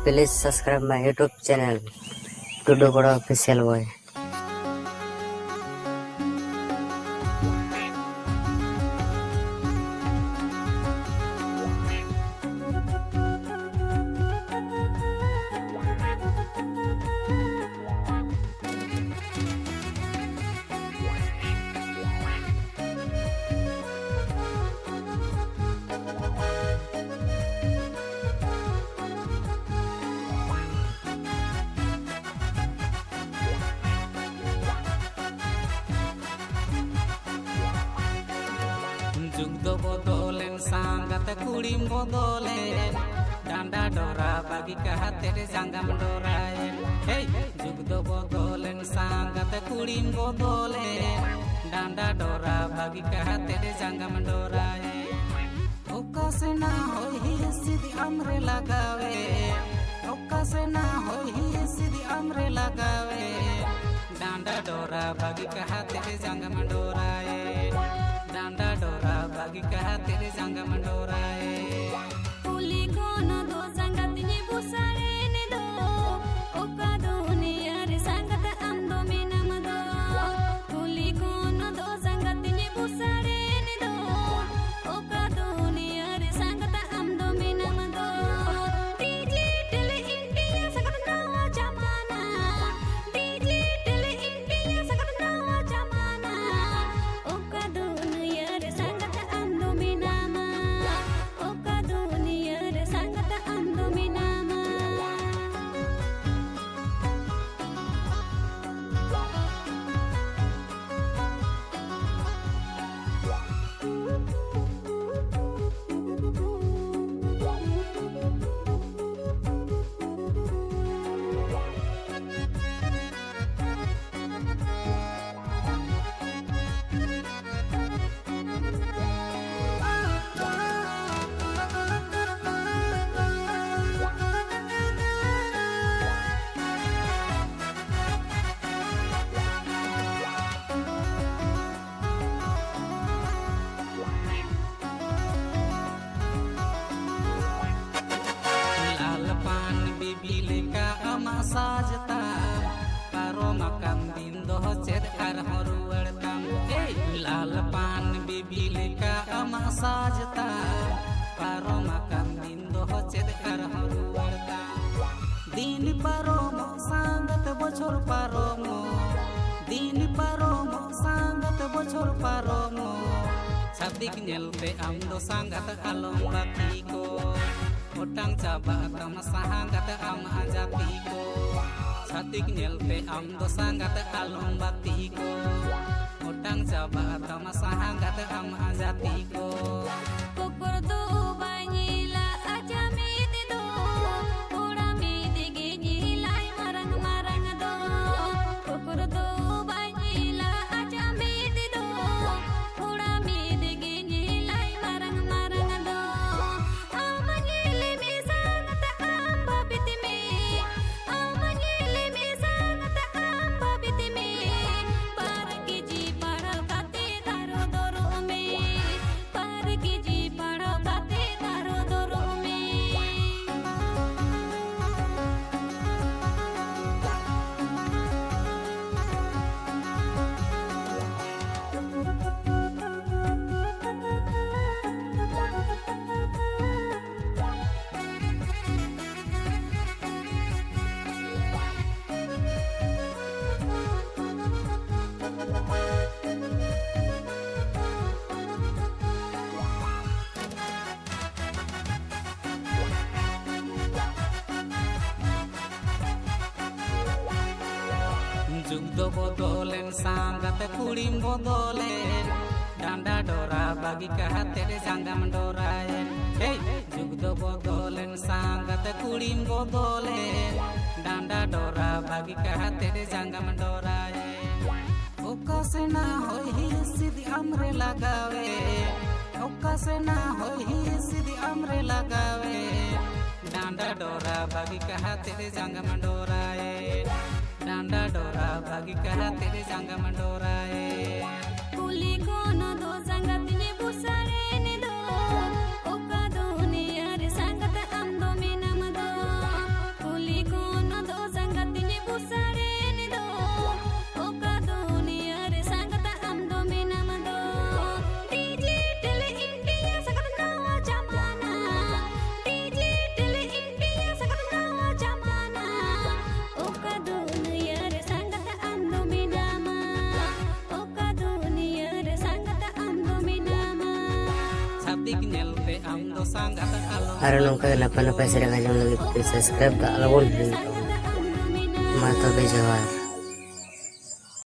Please subscribe my YouTube channel, Dudu Goda Official Boy. जुग बदलेन सांगत कुड़ीम बदलेन डांडा डोरा बागी कहा तेरे जांगम डोराएन हे जुग बदलेन सांगत कुड़ीम बदलेन डांडा डोरा बागी कहा तेरे जांगम डोराएन ओका से ना होई सीधी हमरे लगावे ओका से ना होई सीधी हमरे लगावे डांडा डोरा बागी कहा तेरे जांगम डोराएन डांडा डोरा बागी कहा तेरे जांगम डोराए पुली कोन दो संगत नि बुसारे ने दो ओका दुनिया रे संगत अंदो में नम दो पुली कोन दो संगत नि बुसारे ने दो ओका दुनिया रे संगत अंदो में नम दो डिजिटल इंडिया संगत नवा जमाना डिजिटल इंडिया संगत नवा जमाना ओका दुनिया रे संगत अंदो में नामा ओका दुनिया रे संगत अंदो में नामा लाल पान बिबिले का अमा साजता पारो मकान दिन दो चेद आर हरुवड़ताम लाल पान बिबिले का अमा साजता पारो मकान दिन दो चेद आर हरुवड़ताम दिन पारो मो सांगत बछोर पारो मो दिन पारो मो सांगत बछोर पारो मो छातिक नेलते आम दो सांगत आलम बाती को Utang coba tam sahangat am ajatiko Satik nyelte am dosangat alum batiko Utang coba tam sahangat am ajatiko Kukur do banyila aja miti do Ura miti gigi lai marang marang do Kukur do banyila aja miti do Ura miti gigi lai marang marang do Amanyili mi sangat amba biti mi Amanyili mi sangat amba biti mi Pargi ji para kate daro doro me Pargi ji para kate daro doro me जुग बदलेन सांगत कुड़ीम बदलेन डांडा डोरा बागी कहा तेरे जांगम डोराएन जुग बदलेन सांगत कुड़ीम बदलेन डांडा डोरा बागी कहा तेरे जांगम डोराएन ओका से ना होई सीधी हमरे लगावे ओका से ना होई सीधी हमरे लगावे डांडा डोरा बागी कहा तेरे जांगम डोराएन डांडा डोरा बागी कहा तेरे जांगम डोराएन पुली कोन दो संगत नि बुसारे ने दो ओका दुनिया रे संगत अंदो में नम दो ᱜᱟᱛᱤᱠ ᱧᱮᱞᱛᱮ ᱟᱢ ᱫᱚ ᱥᱟᱸᱜᱟᱛ ᱟᱞᱚ ᱟᱨ ᱱᱚᱝᱠᱟ ᱱᱟᱯᱟᱭ ᱱᱟᱯᱟᱭ ᱥᱮᱨᱮᱧ ᱟᱸᱡᱚᱢ ᱞᱟᱹᱜᱤᱫ ᱛᱮ ᱥᱟᱵᱥᱠᱨᱟइब ᱫᱚ ᱟᱞᱚᱵᱚᱱ ᱦᱤᱲᱤᱧ ᱛᱟᱵᱚᱱᱟ᱾ ᱢᱟ ᱛᱚᱵᱮ ᱡᱚᱦᱟᱨ।